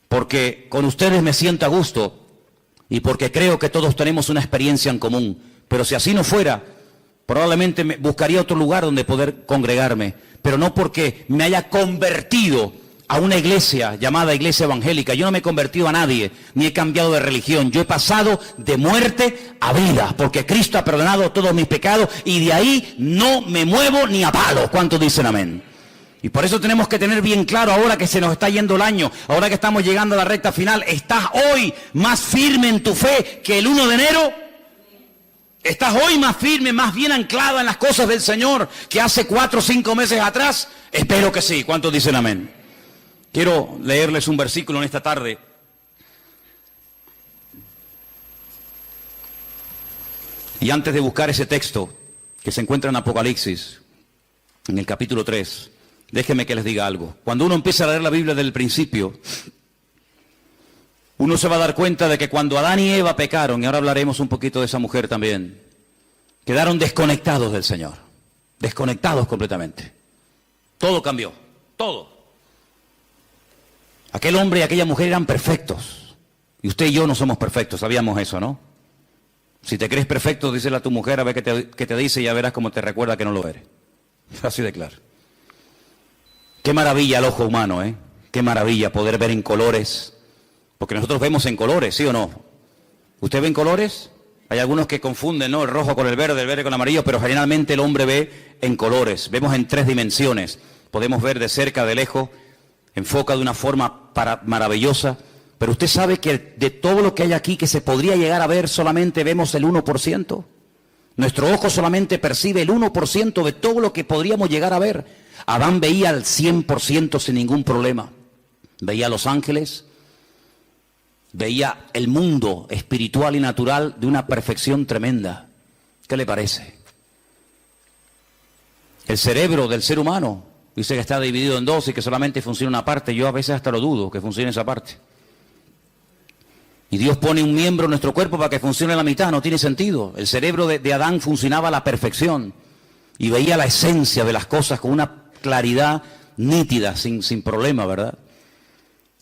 porque con ustedes me siento a gusto y porque creo que todos tenemos una experiencia en común. Pero si así no fuera, probablemente buscaría otro lugar donde poder congregarme. Pero no porque me haya convertido a una iglesia llamada iglesia evangélica. Yo no me he convertido a nadie, ni he cambiado de religión. Yo he pasado de muerte a vida, porque Cristo ha perdonado todos mis pecados y de ahí no me muevo ni a palo. ¿Cuántos dicen amén? Y por eso tenemos que tener bien claro, ahora que se nos está yendo el año, ahora que estamos llegando a la recta final, ¿estás hoy más firme en tu fe que el 1 de enero? ¿Estás hoy más firme, más bien anclado en las cosas del Señor que hace 4 o 5 meses atrás? Espero que sí. ¿Cuántos dicen amén? Quiero leerles un versículo en esta tarde. Y antes de buscar ese texto que se encuentra en Apocalipsis, en el capítulo 3, déjenme que les diga algo. Cuando uno empieza a leer la Biblia desde el principio, uno se va a dar cuenta de que cuando Adán y Eva pecaron, y ahora hablaremos un poquito de esa mujer también, quedaron desconectados del Señor, desconectados completamente. Todo cambió, todo. Aquel hombre y aquella mujer eran perfectos, y usted y yo no somos perfectos, sabíamos eso, ¿no? Si te crees perfecto, dísele a tu mujer a ver qué te dice y ya verás cómo te recuerda que no lo eres. Así de claro. Qué maravilla el ojo humano, ¿eh? Qué maravilla poder ver en colores. Porque nosotros vemos en colores, ¿sí o no? ¿Usted ve en colores? Hay algunos que confunden, ¿no? El rojo con el verde con el amarillo, pero generalmente el hombre ve en colores. Vemos en 3 dimensiones. Podemos ver de cerca, de lejos, enfoca de una forma maravillosa. Pero usted sabe que de todo lo que hay aquí que se podría llegar a ver, solamente vemos el 1%. Nuestro ojo solamente percibe el 1% de todo lo que podríamos llegar a ver. Adán veía al 100% sin ningún problema. Veía a los ángeles. Veía el mundo espiritual y natural de una perfección tremenda. ¿Qué le parece? El cerebro del ser humano dice que está dividido en 2 y que solamente funciona una parte. Yo a veces hasta lo dudo que funcione esa parte. Y Dios pone un miembro en nuestro cuerpo para que funcione la mitad. No tiene sentido. El cerebro de Adán funcionaba a la perfección y veía la esencia de las cosas con una claridad nítida, sin problema, ¿verdad?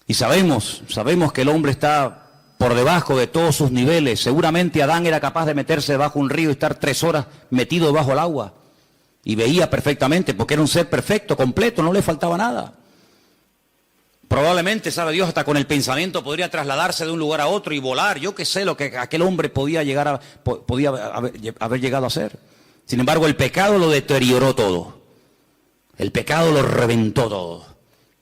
Y sabemos que el hombre está por debajo de todos sus niveles. Seguramente Adán era capaz de meterse debajo de un río y estar 3 horas metido debajo del agua. Y veía perfectamente, porque era un ser perfecto, completo, no le faltaba nada. Probablemente, sabe Dios, hasta con el pensamiento podría trasladarse de un lugar a otro y volar. Yo qué sé lo que aquel hombre podía haber llegado a ser. Sin embargo, el pecado lo deterioró todo. El pecado lo reventó todo.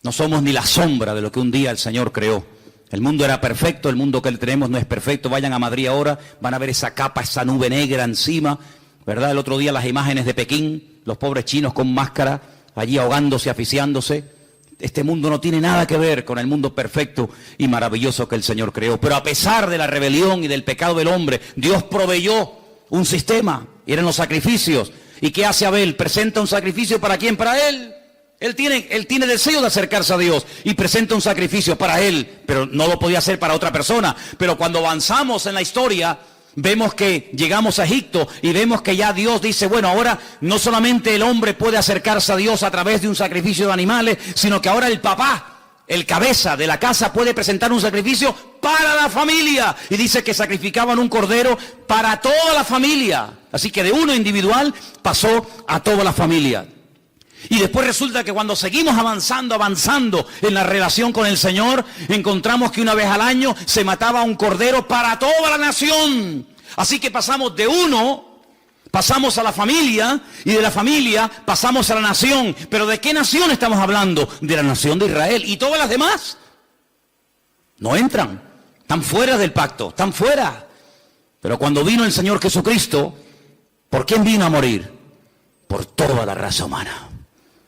No somos ni la sombra de lo que un día el Señor creó. El mundo era perfecto, el mundo que tenemos no es perfecto. Vayan a Madrid ahora, van a ver esa capa, esa nube negra encima, ¿verdad? El otro día las imágenes de Pekín, los pobres chinos con máscara, allí ahogándose, asfixiándose. Este mundo no tiene nada que ver con el mundo perfecto y maravilloso que el Señor creó. Pero a pesar de la rebelión y del pecado del hombre, Dios proveyó un sistema, y eran los sacrificios. ¿Y qué hace Abel? Presenta un sacrificio, ¿para quién? Para él. Él tiene deseo de acercarse a Dios y presenta un sacrificio para él, pero no lo podía hacer para otra persona. Pero cuando avanzamos en la historia, vemos que llegamos a Egipto y vemos que ya Dios dice, bueno, ahora no solamente el hombre puede acercarse a Dios a través de un sacrificio de animales, sino que ahora el papá el cabeza de la casa puede presentar un sacrificio para la familia. Y dice que sacrificaban un cordero para toda la familia. Así que de uno individual pasó a toda la familia. Y después resulta que cuando seguimos avanzando en la relación con el Señor, encontramos que una vez al año se mataba un cordero para toda la nación. Así que pasamos de uno, pasamos a la familia, y de la familia pasamos a la nación. ¿Pero de qué nación estamos hablando? De la nación de Israel. ¿Y todas las demás? No entran, están fuera del pacto, están fuera. Pero cuando vino el Señor Jesucristo, ¿por quién vino a morir? Por toda la raza humana.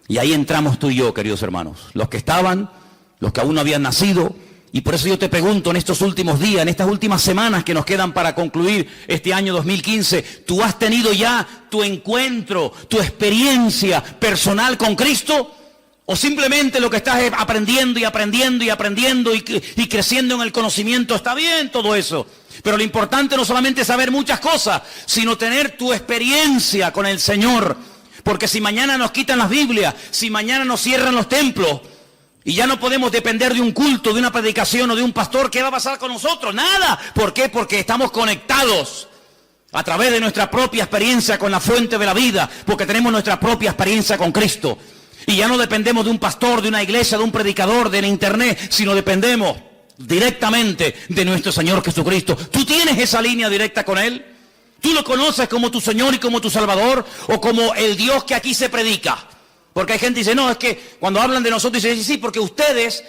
Y ahí entramos tú y yo, queridos hermanos, los que estaban, los que aún no habían nacido. Y por eso yo te pregunto en estos últimos días, en estas últimas semanas que nos quedan para concluir este año 2015, ¿tú has tenido ya tu encuentro, tu experiencia personal con Cristo? ¿O simplemente lo que estás es aprendiendo y creciendo en el conocimiento? Está bien todo eso, pero lo importante no solamente es saber muchas cosas, sino tener tu experiencia con el Señor. Porque si mañana nos quitan las Biblias, si mañana nos cierran los templos, y ya no podemos depender de un culto, de una predicación o de un pastor, ¿qué va a pasar con nosotros? Nada. ¿Por qué? Porque estamos conectados a través de nuestra propia experiencia con la fuente de la vida, porque tenemos nuestra propia experiencia con Cristo. Y ya no dependemos de un pastor, de una iglesia, de un predicador, del internet, sino dependemos directamente de nuestro Señor Jesucristo. ¿Tú tienes esa línea directa con Él? ¿Tú lo conoces como tu Señor y como tu Salvador, o como el Dios que aquí se predica? Porque hay gente que dice, no, es que cuando hablan de nosotros, dicen, sí, porque ustedes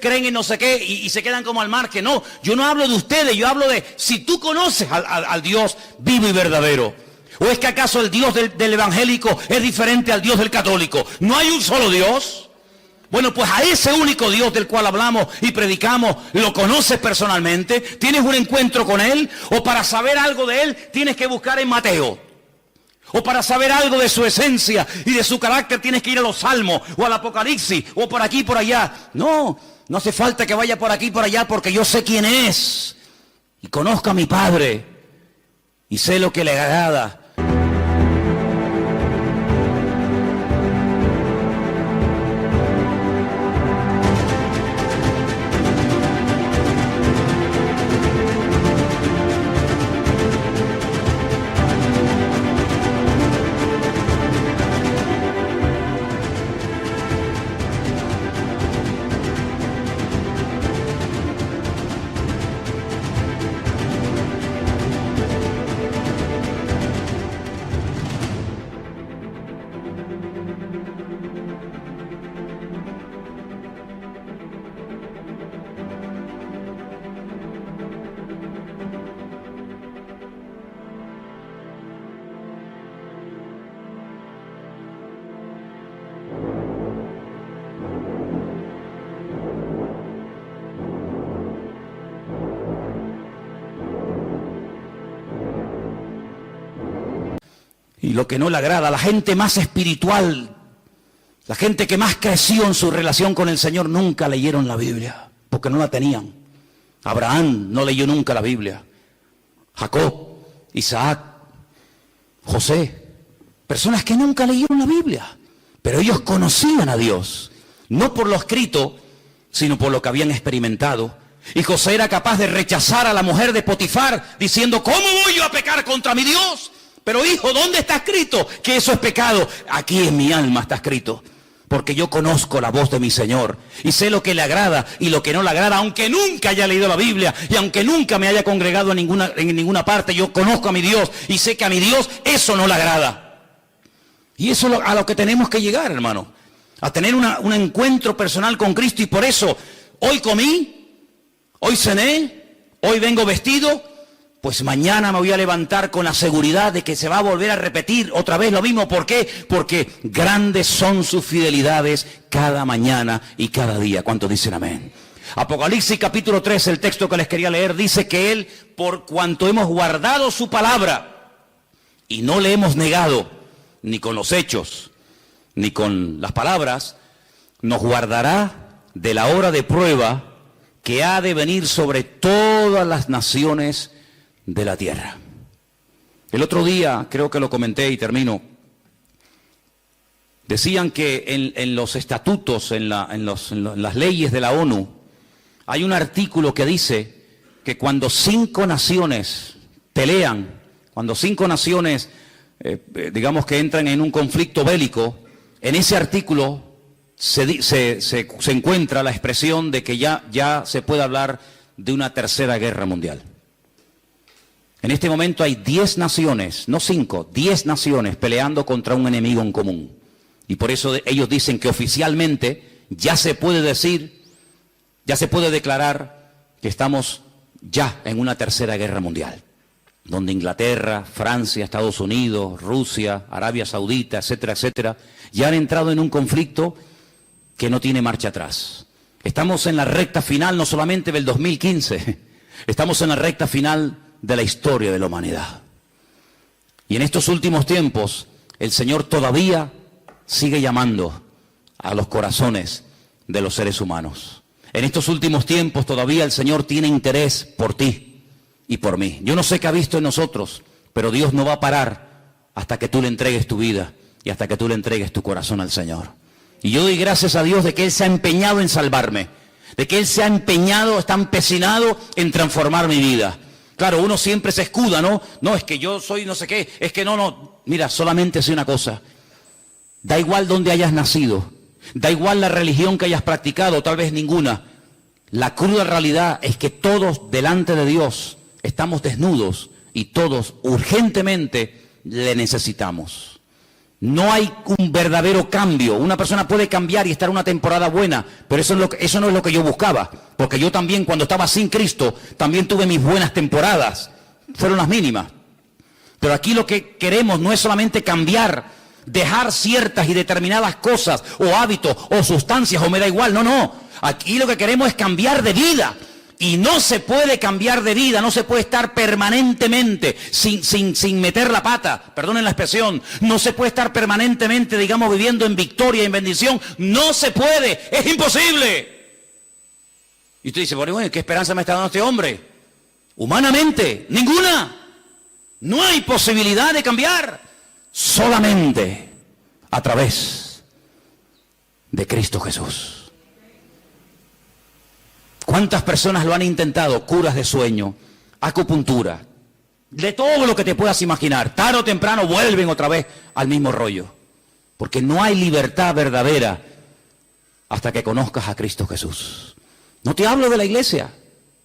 creen en no sé qué y se quedan como al margen. No, yo no hablo de ustedes, yo hablo de si tú conoces al Dios vivo y verdadero. ¿O es que acaso el Dios del evangélico es diferente al Dios del católico? ¿No hay un solo Dios? Bueno, pues a ese único Dios del cual hablamos y predicamos, ¿lo conoces personalmente? ¿Tienes un encuentro con Él? ¿O para saber algo de Él tienes que buscar en Mateo? ¿O para saber algo de su esencia y de su carácter tienes que ir a los Salmos o al Apocalipsis o por aquí y por allá? No, no hace falta que vaya por aquí y por allá, porque yo sé quién es y conozco a mi Padre y sé lo que le agrada. Y lo que no le agrada, la gente más espiritual, la gente que más creció en su relación con el Señor, nunca leyeron la Biblia, porque no la tenían. Abraham no leyó nunca la Biblia. Jacob, Isaac, José, personas que nunca leyeron la Biblia, pero ellos conocían a Dios, no por lo escrito, sino por lo que habían experimentado. Y José era capaz de rechazar a la mujer de Potifar, diciendo, ¿cómo voy yo a pecar contra mi Dios? Pero hijo, ¿dónde está escrito que eso es pecado? Aquí en mi alma está escrito, porque yo conozco la voz de mi Señor y sé lo que le agrada y lo que no le agrada, aunque nunca haya leído la Biblia y aunque nunca me haya congregado en ninguna parte. Yo conozco a mi Dios y sé que a mi Dios eso no le agrada. Y eso es a lo que tenemos que llegar, hermano, a tener un encuentro personal con Cristo. Y por eso, hoy comí, hoy cené, hoy vengo vestido, pues mañana me voy a levantar con la seguridad de que se va a volver a repetir otra vez lo mismo. ¿Por qué? Porque grandes son sus fidelidades cada mañana y cada día. ¿Cuántos dicen amén? Apocalipsis capítulo 3, el texto que les quería leer, dice que Él, por cuanto hemos guardado su palabra y no le hemos negado, ni con los hechos, ni con las palabras, nos guardará de la hora de prueba que ha de venir sobre todas las naciones de la tierra. El otro día, creo que lo comenté y termino, Decían que en los estatutos, en las leyes de la ONU, hay un artículo que dice que cuando 5 naciones pelean, cuando 5 naciones, digamos que entran en un conflicto bélico, en ese artículo se encuentra la expresión de que ya se puede hablar de una tercera guerra mundial. En este momento hay 10 naciones, no 5, 10 naciones peleando contra un enemigo en común. Y por eso ellos dicen que oficialmente ya se puede decir, ya se puede declarar que estamos ya en una tercera guerra mundial, donde Inglaterra, Francia, Estados Unidos, Rusia, Arabia Saudita, etcétera, etcétera, ya han entrado en un conflicto que no tiene marcha atrás. Estamos en la recta final no solamente del 2015, estamos en la recta final de la historia de la humanidad. Y en estos últimos tiempos, el Señor todavía sigue llamando a los corazones de los seres humanos. En estos últimos tiempos todavía el Señor tiene interés por ti y por mí. Yo no sé qué ha visto en nosotros, pero Dios no va a parar hasta que tú le entregues tu vida y hasta que tú le entregues tu corazón al Señor. Y yo doy gracias a Dios de que Él se ha empeñado en salvarme, de que Él se ha empeñado, está empecinado en transformar mi vida. Claro, uno siempre se escuda, ¿no? No, es que yo soy no sé qué, es que no. Mira, solamente sé una cosa. Da igual dónde hayas nacido, da igual la religión que hayas practicado, tal vez ninguna. La cruda realidad es que todos delante de Dios estamos desnudos y todos urgentemente le necesitamos. No hay un verdadero cambio. Una persona puede cambiar y estar una temporada buena, pero eso no es lo que yo buscaba. Porque yo también, cuando estaba sin Cristo, también tuve mis buenas temporadas. Fueron las mínimas. Pero aquí lo que queremos no es solamente cambiar, dejar ciertas y determinadas cosas, o hábitos, o sustancias, o me da igual. No. Aquí lo que queremos es cambiar de vida. Y no se puede cambiar de vida, no se puede estar permanentemente sin meter la pata, perdonen la expresión, no se puede estar permanentemente, digamos, viviendo en victoria y en bendición, no se puede, es imposible. Y usted dice, bueno, ¿qué esperanza me está dando este hombre? Humanamente, ninguna. No hay posibilidad de cambiar, solamente a través de Cristo Jesús. ¿Cuántas personas lo han intentado? Curas de sueño, acupuntura, de todo lo que te puedas imaginar. Tarde o temprano vuelven otra vez al mismo rollo. Porque no hay libertad verdadera hasta que conozcas a Cristo Jesús. No te hablo de la iglesia.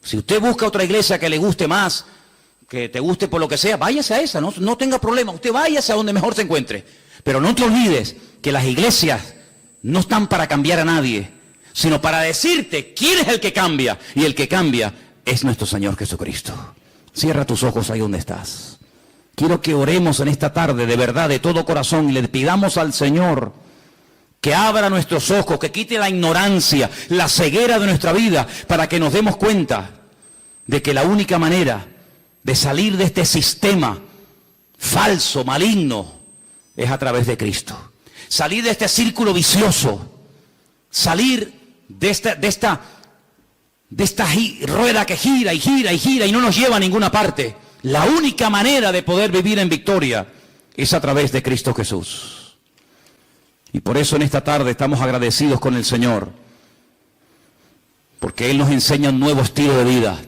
Si usted busca otra iglesia que le guste más, que te guste por lo que sea, váyase a esa, no tenga problema. Usted váyase a donde mejor se encuentre. Pero no te olvides que las iglesias no están para cambiar a nadie, sino para decirte quién es el que cambia, y el que cambia es nuestro Señor Jesucristo. Cierra tus ojos ahí donde estás. Quiero que oremos en esta tarde de verdad, de todo corazón, y le pidamos al Señor que abra nuestros ojos, que quite la ignorancia, la ceguera de nuestra vida, para que nos demos cuenta de que la única manera de salir de este sistema falso, maligno, es a través de Cristo. Salir de este círculo vicioso, salir de esta rueda que gira y gira y gira y no nos lleva a ninguna parte. La única manera de poder vivir en victoria es a través de Cristo Jesús. Y por eso en esta tarde estamos agradecidos con el Señor, porque Él nos enseña un nuevo estilo de vida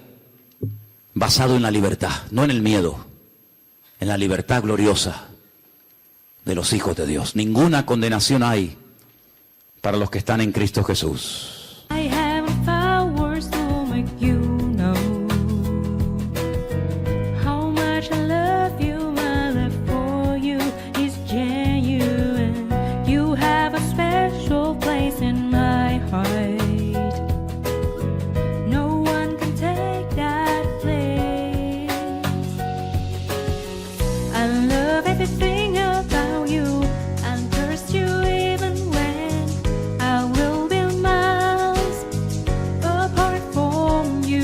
basado en la libertad, no en el miedo, en la libertad gloriosa de los hijos de Dios. Ninguna condenación hay para los que están en Cristo Jesús. I have powers to make you know how much I love you. My love for you is genuine. You have a special place in my heart. No one can take that place. I love everything about you and curse you even when I will be miles apart from you.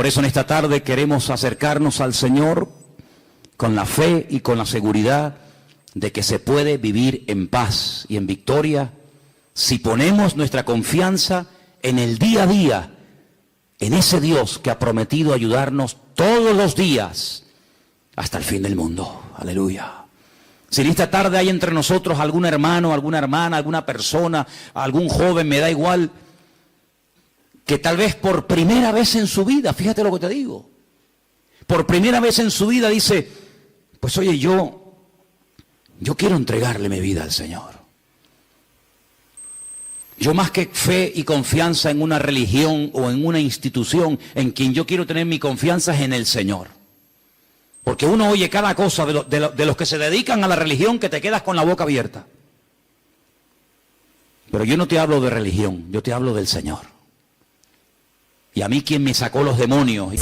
Por eso en esta tarde queremos acercarnos al Señor con la fe y con la seguridad de que se puede vivir en paz y en victoria si ponemos nuestra confianza en el día a día, en ese Dios que ha prometido ayudarnos todos los días hasta el fin del mundo. Aleluya. Si en esta tarde hay entre nosotros algún hermano, alguna hermana, alguna persona, algún joven, me da igual, que tal vez por primera vez en su vida, fíjate lo que te digo, por primera vez en su vida dice, pues oye, yo quiero entregarle mi vida al Señor. Yo más que fe y confianza en una religión o en una institución, en quien yo quiero tener mi confianza es en el Señor. Porque uno oye cada cosa de los que se dedican a la religión que te quedas con la boca abierta. Pero yo no te hablo de religión, yo te hablo del Señor. Y a mí quien me sacó los demonios.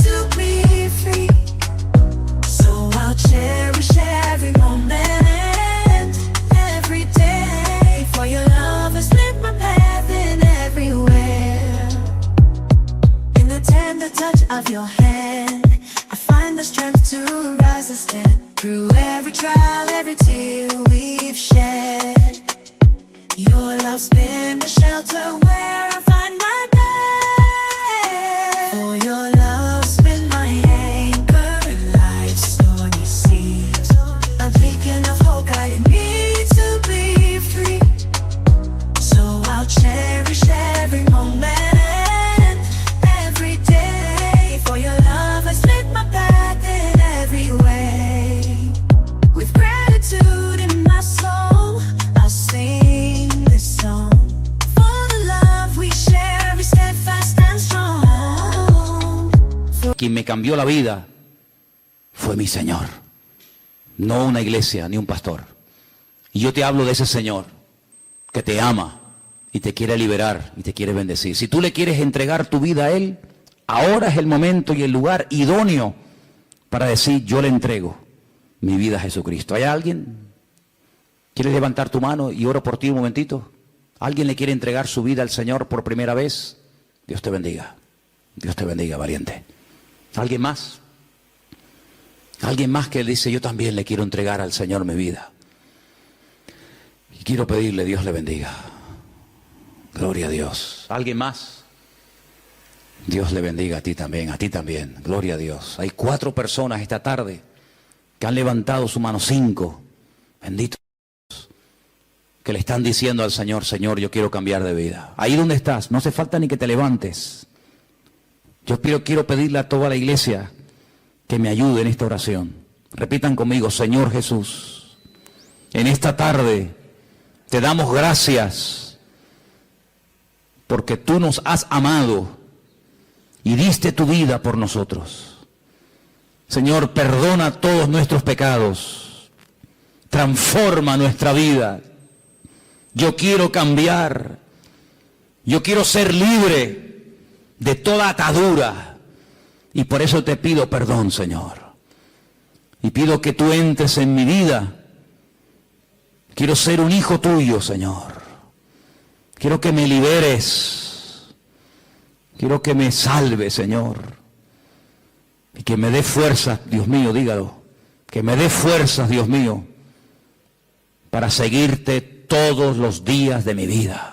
Through every trial, every tear we've shed, your love's been the shelter where I find my bed. For your love's been my anchor in life's stormy seas, a beacon of hope guiding me to be free. So I'll cherish every moment and every day, for your love has lit my path in every way. With gratitude in my soul, I'll sing this song. For the love we share is steadfast and strong. Quien me cambió la vida fue mi Señor, no una iglesia ni un pastor. Y yo te hablo de ese Señor que te ama y te quiere liberar y te quiere bendecir. Si tú le quieres entregar tu vida a Él, ahora es el momento y el lugar idóneo para decir, yo le entrego mi vida a Jesucristo. ¿Hay alguien? ¿Quieres levantar tu mano y oro por ti un momentito? ¿Alguien le quiere entregar su vida al Señor por primera vez? Dios te bendiga. Dios te bendiga, valiente. ¿Alguien más? Alguien más que dice, yo también le quiero entregar al Señor mi vida. Y quiero pedirle, Dios le bendiga. Gloria a Dios. ¿Alguien más? Dios le bendiga a ti también. Gloria a Dios. Hay 4 personas esta tarde que han levantado su mano, 5, bendito Dios, que le están diciendo al Señor, Señor, yo quiero cambiar de vida. Ahí donde estás, no hace falta ni que te levantes. Yo quiero pedirle a toda la iglesia que me ayude en esta oración. Repitan conmigo, Señor Jesús, en esta tarde te damos gracias porque tú nos has amado y diste tu vida por nosotros. Señor, perdona todos nuestros pecados, transforma nuestra vida. Yo quiero cambiar, yo quiero ser libre de toda atadura y por eso te pido perdón, Señor. Y pido que tú entres en mi vida. Quiero ser un hijo tuyo, Señor. Quiero que me liberes, quiero que me salves, Señor. Y que me dé fuerzas, Dios mío, dígalo, que me dé fuerzas, Dios mío, para seguirte todos los días de mi vida.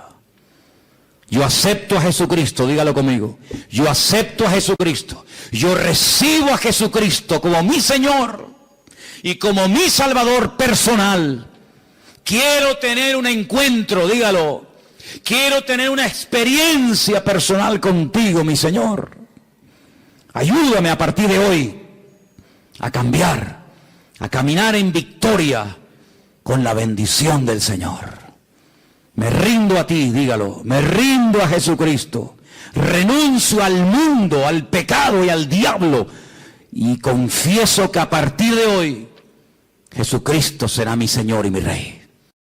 Yo acepto a Jesucristo, dígalo conmigo, yo acepto a Jesucristo, yo recibo a Jesucristo como mi Señor y como mi Salvador personal. Quiero tener un encuentro, dígalo, quiero tener una experiencia personal contigo, mi Señor. Ayúdame a partir de hoy a cambiar, a caminar en victoria con la bendición del Señor. Me rindo a ti, dígalo, me rindo a Jesucristo. Renuncio al mundo, al pecado y al diablo. Y confieso que a partir de hoy Jesucristo será mi Señor y mi Rey.